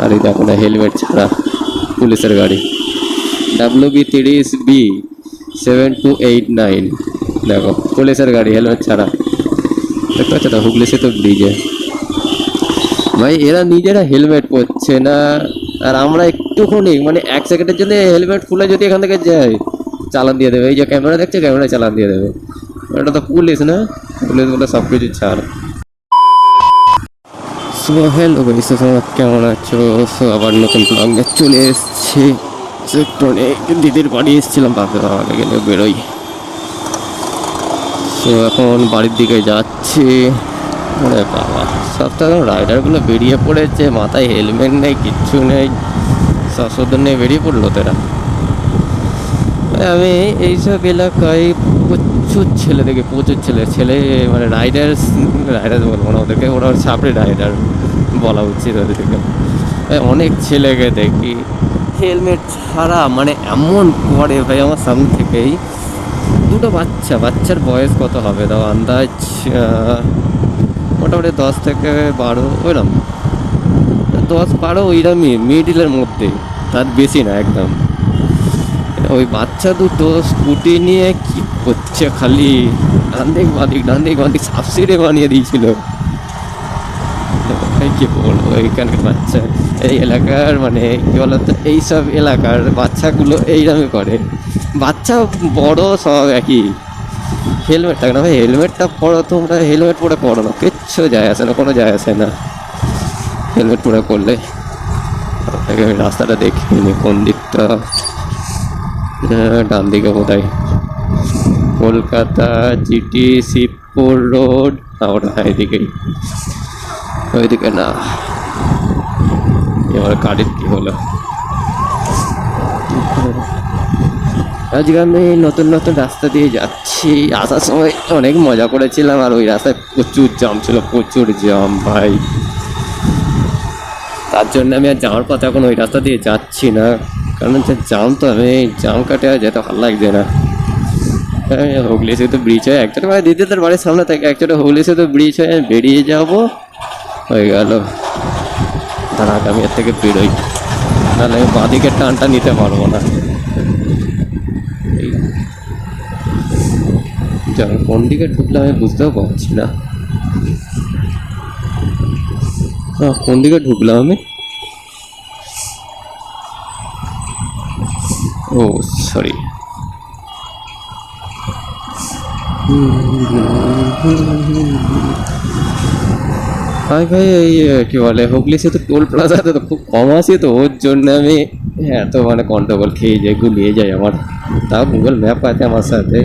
আর এই দেখো না, হেলমেট ছাড়া পুলিশের গাড়ি, WB30B7289, দেখো পুলিশের গাড়ি হেলমেট ছাড়া। দেখতে পাচ্ছ তো হুগলি সেতু ব্রিজে ভাই এরা নিজেরা হেলমেট পরছে না, আর আমরা একটুখানি মানে 1 সেকেন্ডের জন্য হেলমেট খুলে যদি এখান থেকে যাই চালান দিয়ে দেবে। এই যে ক্যামেরা দেখছে, ক্যামেরায় চালান দিয়ে দেবে। এটা তো পুলিশ না, পুলিশ বলে সব কিছু ছাড়। সো হ্যালো গাইস, তোমরা কেমন আছো? সো আবার নতুন ব্লগ নিয়ে চলে এসেছি। একটু দিদির বাড়ি এসেছিলাম, বাপে বাবা গেলে বেরোই। সো এখন বাড়ির দিকে যাচ্ছি। আরে বাবা, সব তো এখন রাইডারগুলো বেরিয়ে পড়েছে, মাথায় হেলমেট নেই, কিচ্ছু নেই, সশোধন নিয়ে বেরিয়ে পড়লো তারা। আমি এইসব এলাকায় প্রচুর ছেলে দেখি, প্রচুর ছেলে মানে রাইডার্স বলবো না ওদেরকে, ওরা সাপড়ে রাইডার বলা উচিত ওদেরকে। অনেক ছেলেকে দেখি হেলমেট ছাড়া, মানে এমন করে ভাই আমার সামনে থেকেই দুটো বাচ্চার বয়স কত হবে দাও আন্দাজ, মোটামুটি 10 থেকে 12 ওইরকম, 10-12 ওইরকমই, মিডিলের মধ্যে, তার বেশি না একদম। ওই বাচ্চা দুটো স্কুটি নিয়ে কি করছে, খালি ডান দিক সাবসিডি বানিয়ে দিয়েছিল। কি বলবো, এইখানকার বাচ্চা, এই এলাকার মানে কি বলতো, এইসব এলাকার বাচ্চাগুলো এইরকমই করে। বাচ্চা বড় সব একই, হেলমেট থাকে না ভাই, হেলমেটটা পরো তোমরা, হেলমেট পরে পড়ো না, কিচ্ছু যায় আসে না, কোনো যায় আসে না হেলমেট পরে করলে। আমি রাস্তাটা দেখিনি কোন দিকটা, ডান দিকে বোধহয় কলকাতা জিটি শিবপুর রোড, ওটা এদিকেই, ওইদিকে না। এবার গাড়ির কি হলো, আজকে আমি নতুন রাস্তা দিয়ে যাচ্ছি। আসার সময় অনেক মজা করেছিলাম, আর ওই রাস্তায় প্রচুর জাম ছিল, প্রচুর জাম ভাই। তার জন্য আমি আর যাওয়ার পথে এখন ওই রাস্তা দিয়ে যাচ্ছি না, কারণ হচ্ছে জাম, তো আমি জাম কাটে আর যেতে ভালো লাগছে না। হুগলি সেতু ব্রিজ হয়ে একচোটা মানে দিদিদের বাড়ির সামনে থেকে একচোটা হুগলি সেতু ব্রিজ হয়ে বেরিয়ে যাবো, হয়ে গেল। তার আগে আমি এর থেকে বেরোই, নাহলে আমি বাঁদিকে টানটা নিতে পারবো না। যেমন কোন দিকে ঢুকলে আমি বুঝতেও পারছি না, কোন দিকে ঢুকলাম আমি। ও সরি, ভাই এই কি বলে, হুগলি সেতু টোল প্লাজাতে তো খুব কম আছে, তো ওর জন্য আমি এত মানে গন্ডগোল খেয়ে যাই, গুলিয়ে যাই আমার। তাও গুগল ম্যাপ আছে আমার সাথে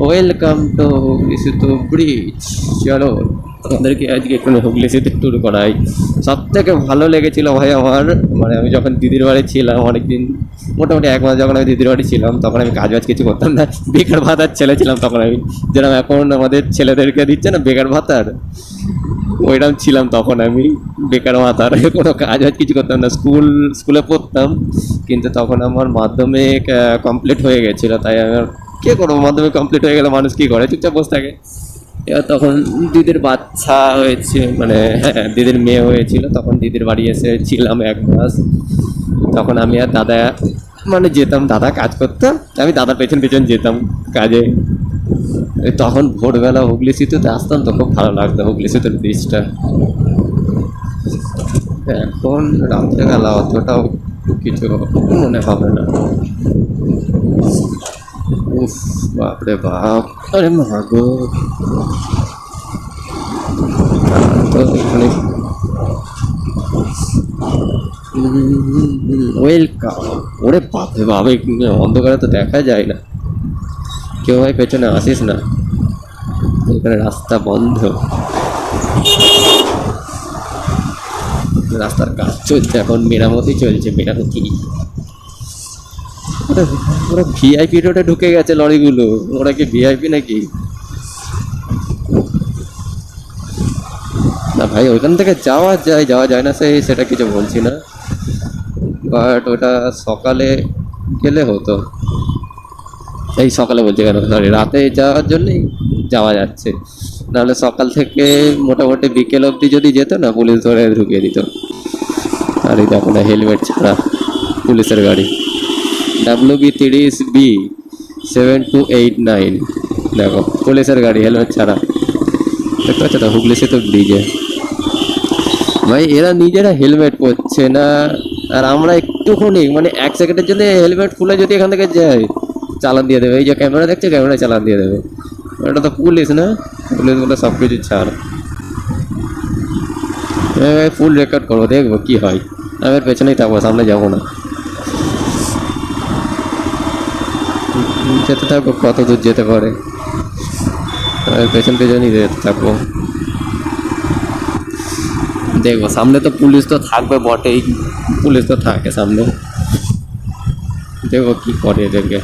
ওয়েলকাম টু হুগলি সেতু ব্রিজ। চলো আমাদেরকে আজকে একটু হুগলি সেতু ট্যুর করাই। সব থেকে ভালো লেগেছিল ভাই আমার, মানে আমি যখন দিদির বাড়ি ছিলাম অনেকদিন, মোটামুটি 1 মাস যখন আমি দিদির বাড়ি ছিলাম, তখন আমি কাজ কিছু করতাম না, বেকার ভাতার ছেলে ছিলাম তখন আমি, যেরকম এখন আমাদের ছেলেদেরকে দিচ্ছে না বেকার ভাতার, ওইরকম ছিলাম তখন আমি, বেকার ভাতার, কোনো কাজ কিছু করতাম না, স্কুলে পড়তাম। কিন্তু তখন আমার মাধ্যমিক কমপ্লিট হয়ে গেছিলো, তাই আমার কে করবো, মাধ্যমিক কমপ্লিট হয়ে গেলে মানুষ কী করে, চুপচাপ বসে থাকে। এবার তখন দিদির বাচ্চা হয়েছে, মানে হ্যাঁ দিদির মেয়ে হয়েছিল, তখন দিদির বাড়ি এসেছিলাম 1 মাস। তখন আমি আর দাদা মানে যেতাম, দাদা কাজ করতাম, আমি দাদার পেছন যেতাম কাজে। তখন ভোরবেলা হুগলি সেতুতে আসতাম, তো খুব ভালো লাগতো হুগলি সেতুর ব্রিজটা। এখন রাত্রেবেলা অতটাও কিছু মনে হবে না। উফ বাপরে বাপ, আরে মাগো, তো এখানে ওয়েলকাম। ওরে বাপরে বাপ, অন্ধকারে তো দেখা যায় না, কেউ ভাই পেছনে আসিস না, এখানে রাস্তা বন্ধ, রাস্তার কাজ চলছে এখন, মেরামতি চলছে, মেরামতি। ওরা ভিআইপি রোডে ঢুকে গেছে লরিগুলো, ওরা কি ভিআইপি নাকি? না ভাই ওইখান থেকে যাওয়া যায় না, সেটা কিছু বলছি না, বাট ওটা সকালে গেলে হতো। এই সকালে বলছে কেন, সরি, রাতে যাওয়ার জন্যই যাওয়া যাচ্ছে, নাহলে সকাল থেকে মোটামুটি বিকেল অবধি যদি যেত না, পুলিশ ধরে ঢুকিয়ে দিত। আর এই দেখো না, হেলমেট ছাড়া পুলিশের গাড়ি, WB30B7289, দেখো পুলিশের গাড়ি হেলমেট ছাড়া। দেখতে পাচ্ছ তো, হুগলি সেতু ব্রিজে ভাই এরা নিজেরা হেলমেট পরছে না, আর আমরা একটুখানি মানে 1 সেকেন্ডের জন্য হেলমেট খুলে যদি এখান থেকে যাই, চালান দিয়ে দেবে। এই যে ক্যামেরা দেখছে, ক্যামেরায় চালান দিয়ে দেবে। এটা তো পুলিশ না, পুলিশ বলে সব কিছু ছাড়। ফুল রেকর্ড করবো, দেখবো কি হয়। আমি এর পেছনেই থাকবো, সামনে যাবো না। যেতে থাকবো, কত দূর যেতে পারে, পেছন পেছনই যেতে থাকবো। দেখবো সামনে তো পুলিশ তো থাকবে বটেই, পুলিশ তো থাকে সামনে, দেখবো কি করে এদেরকে।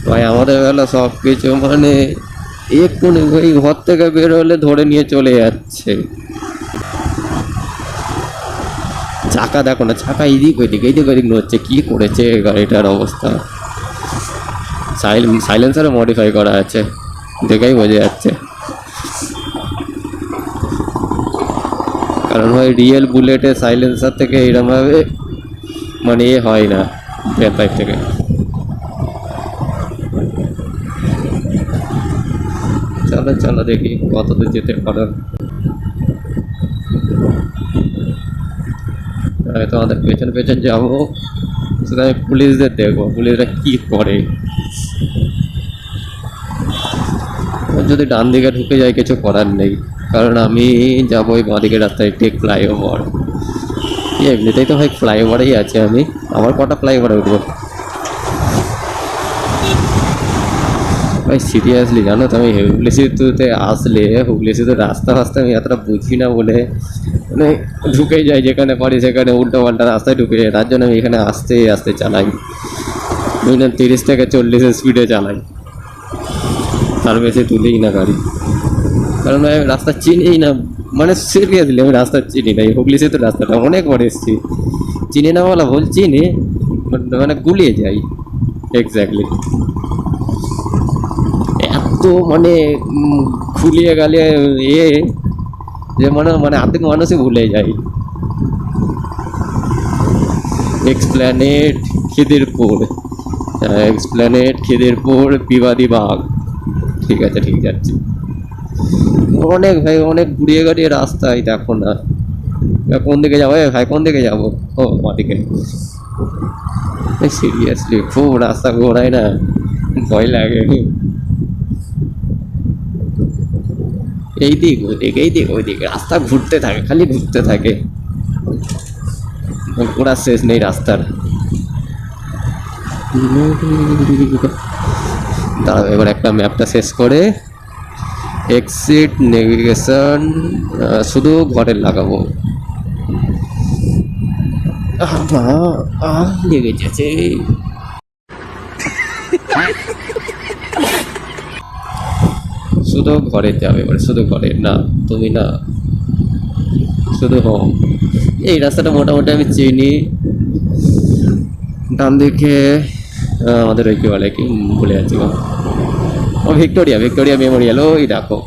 ভাই আমাদের বেলা সব কিছু মানে এক্ষুনি ওই ঘর থেকে বের হলে ধরে নিয়ে চলে যাচ্ছে। চাকা দেখো না, চাকা এদিক ওইদিক নড়ছে, কি করেছে গাড়িটার অবস্থা। সাইলেন্সারও মডিফাই করা আছে, দেখেই বোঝা যাচ্ছে। কারণ ভাই রিয়েল বুলেটের সাইলেন্সার থেকে এরমভাবে মানে এ হয় না, ব্রেক পাইপ থেকে। চলো চলো দেখি কত দূর যেতে পারো। তোমাদের পেছন পেছন যাবো, শুধু আমি পুলিশদের দেখবো, পুলিশরা কি করে। যদি ডান দিকে ঢুকে যায় কিছু করার নেই, কারণ আমি যাবো ওই বাঁ দিকের রাস্তায়, ঠিক ফ্লাইওভার। এমনিতেই তো ভাই ফ্লাইওভারেই আছে আমি, আমার কটা ফ্লাইওভারে উঠবো ভাই। সিরিয়াসলি জানো তো, আমি হুগলি সেতুতে আসলে, হুগলি সেতুর রাস্তা আমি এতটা বুঝি না বলে মানে ঢুকেই যাই যেখানে পারি সেখানে, উল্টো পাল্টা রাস্তায় ঢুকে যায়। তার জন্য আমি এখানে আস্তে আস্তে চালাই, বুঝলেন, 30 থেকে 40 স্পিডে চালাই, তার বেশি তুলেই না গাড়ি। কারণ আমি রাস্তা চিনিই না, মানে সিরিয়াসলি আমি রাস্তা চিনি না। এই হুগলি সেতুর রাস্তাটা অনেকবার এসেছি, চিনি না বলা ভুল, চিনি মানে গুলিয়ে যাই এক্স্যাক্টলি। এত মানে খুলিয়ে গেলে এ যে মানে অর্ধেক মানুষই ভুলে যায়। এক্সপ্ল্যানেড খিদিরপুর, বিবাদী বাগ, ঠিক আছে, ঠিক যাচ্ছি। অনেক ভাই, অনেক ঘুরিয়ে গাড়িয়ে রাস্তায়, দেখো না কোন দিকে যাবো ভাই, কোন দিকে যাবো? ও ওদিকে। সিরিয়াসলি খুব রাস্তা ঘোরায় না, ভয় লাগে। এই দিক রাস্তা ঘুরতে থাকে, খালি ঘুরতে থাকে, ঘোরার শেষ নেই রাস্তার। দাঁড়াও এবার একটা ম্যাপটা শেষ করে এক্সিট নেভিগেশন শুধু ঘরের লাগাবো। লেগে গেছে। শুধু ঘরে যাবে এবার, শুধু ঘরে না, তুমি না, শুধু হোম। এই রাস্তাটা মোটামুটি আমি চিনি। ডান দিকে আমাদের ওই কি বলে, কি ভুলে যাচ্ছি গো, ও ভিক্টোরিয়া মেমোরিয়াল, ওই দেখো।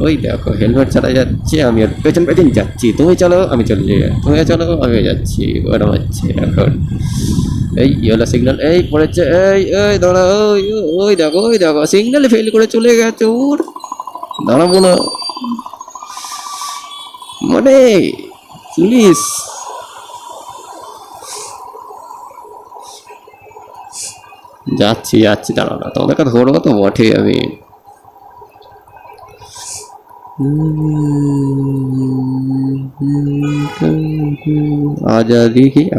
ওই দেখো হেলমেট ছাড়া যাচ্ছে, আমি আর পেছন যাচ্ছি, তুমি চলো আমি চলে যাই, তুমি চলো আমি যাচ্ছি, ওরম হচ্ছে এখন। এই ইয়েলো সিগন্যাল, এই পড়েছে, এই দাঁড়া, ওই দেখো সিগন্যাল ফেল করে চলে গেছে ওর, দাঁড়াবো না মানে পুলিশ। যাচ্ছি দাঁড়াও না, তোমাদেরকে ধরবো তো বটে আমি।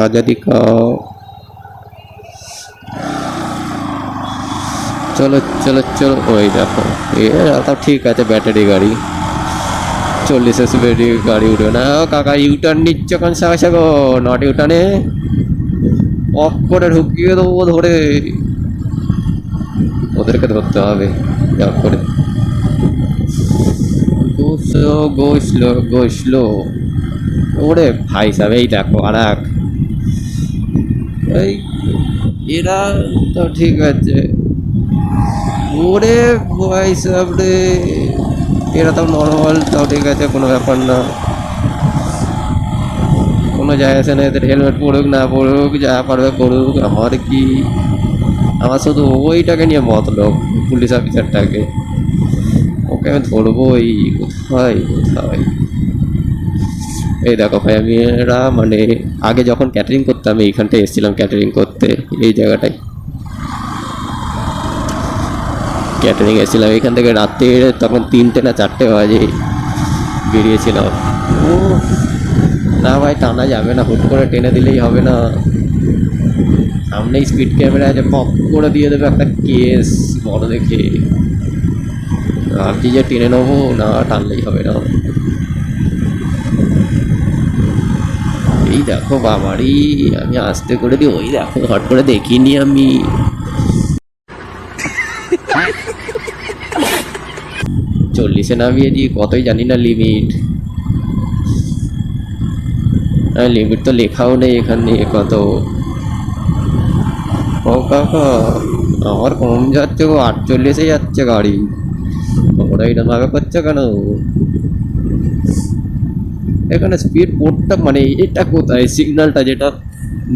आजादी का চলো ওই দেখো এ তাও ঠিক আছে, ব্যাটারি গাড়ি 40 স্পিডে গাড়ি উঠবে না। কাকা ইউটার্ন নিচ্ছে কোন সাহসে গো, নট ইউটার্নে অফ করে ঢুকিয়ে দেবো ধরে, ওদেরকে ধরতে হবে অফ করে। go slow ওরে ভাই সাহেব, এই দেখো আর এক, এই এরা তো ঠিক আছে। ওরে ভাই সাহেব রে, এরা তো নর্মাল, তাও ঠিক আছে, কোনো ব্যাপার না, কোনো যায় আসে না এদের, হেলমেট পড়ুক না পড়ুক, যা পারবে করুক, আমার কি, আমার শুধু ওইটাকে নিয়ে মতলব, পুলিশ অফিসারটাকে, ওকে আমি ধরবোই, কোথায় কোথায়। এই দেখো ভাই, আমি এরা মানে আগে যখন ক্যাটারিং করতাম এইখানটায় এসেছিলাম ক্যাটারিং করতে, এই জায়গাটায় ক্যাটারিং এসেছিলাম, এখান থেকে রাত্রে তখন 3টে না 4টে বাজে বেরিয়েছিলাম। ও না ভাই, টানা যাবে না, হুট করে টেনে দিলেই হবে না, সামনেই স্পিড ক্যামেরা আছে, পপ করে দিয়ে দেবে একটা কেস বড় দেখে, আর কি যে টেনে নেবো, না টানলেই হবে না। এই দেখো বাবারি, আমি আস্তে করে দিই, ওই দেখো হট করে দেখিনি আমি। 40-এ নামিয়ে দিই, কতই জানি না লিমিট, লিমিট তো লেখাও নেই এখানে কত। ও কাকা, আমার কম যাচ্ছে, ও 48-এ যাচ্ছে গাড়ি, ওরা এটা ভাবে করছে কেন? এখানে স্পিড বোর্ডটা মানে এটা কোথায়, সিগন্যালটা যেটা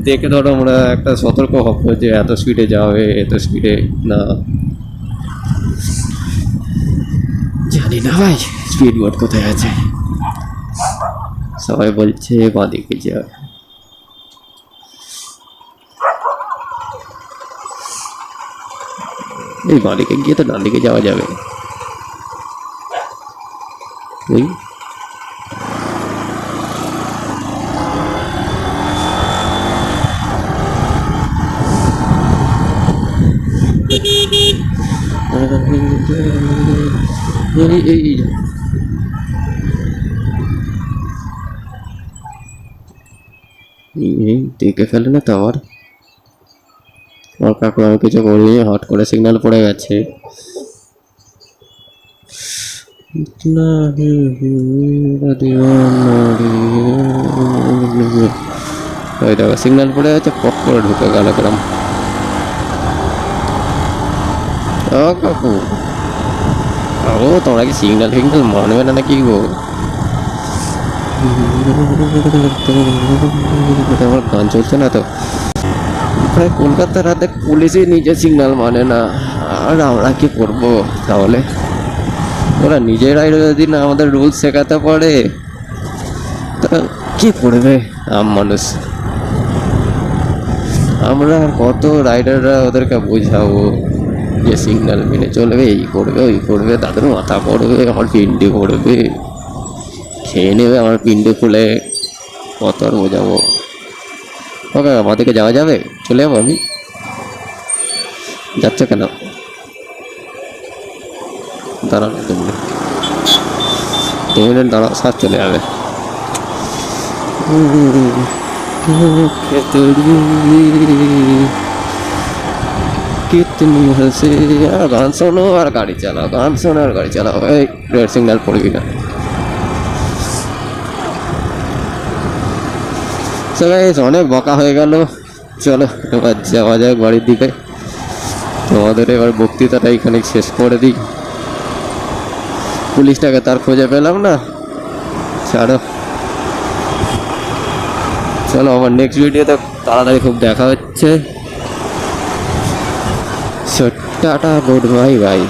দেখে ধরো আমরা একটা সতর্ক হবো যে এত স্পিডে যাবে, এত স্পিডে না, জানি না ভাই স্পিড বোর্ড কোথায় আছে। সবাই বলছে বাঁদিকে যা, এই বাঁদিকে গিয়ে তো ডান দিকে যাওয়া যাবে। ওই দেখে ফেলে না তো আবার, আমার কাকু আমি কিছু করিনি, হট করে সিগন্যাল পড়ে গেছে। ওই দেখো সিগন্যাল পড়ে গেছে, পক করে ঢুকে গেল কেরম। ও কাকু, ও তোমরা কি সিগন্যাল ফিগন্যাল মানবে না নাকি গো? আমার গান চলছে না তো, প্রায় কলকাতার রাতে পুলিশই নিজে সিগন্যাল মানে না, আর আমরা কি করবো তাহলে? ওরা নিজেরাই যদি না আমাদের রুলস শেখাতে পারে, তা কি করবে আম মানুষ? আমরা আর কত রাইডাররা ওদেরকে বোঝাবো যে সিগন্যাল মেনে চলবে, এই করবে ওই করবে, তাদের মাথা পড়বে, আমার পিন্ডি পড়বে, খেয়ে নেবে আমার পিন্ডি খুলে, কত আর বোঝাবো? ওকে আমাদেরকে যাওয়া যাবে, চলে যাবো আমি, যাচ্ছে কেন? দাঁড়ান 2 মিনিট দাঁড়াও, সাথ চলে যাবে। কিতনি হসে, আর গান শোনো আর গাড়ি চালাও, গান শোনো আর গাড়ি চালাও, এই রেড সিগন্যাল পড়বি না। অনেক বকা হয়ে গেল, চলো এবার যাওয়া যাক বাড়ির দিকে। তোমাদের এবার বক্তৃতাটা এখানে শেষ করে দিই, পুলিশটাকে তার খুঁজে পেলাম না, ছাড়ো, চলো আমার নেক্সট ভিডিওতে তাড়াতাড়ি খুব দেখা হচ্ছে। Tata, good bye bye.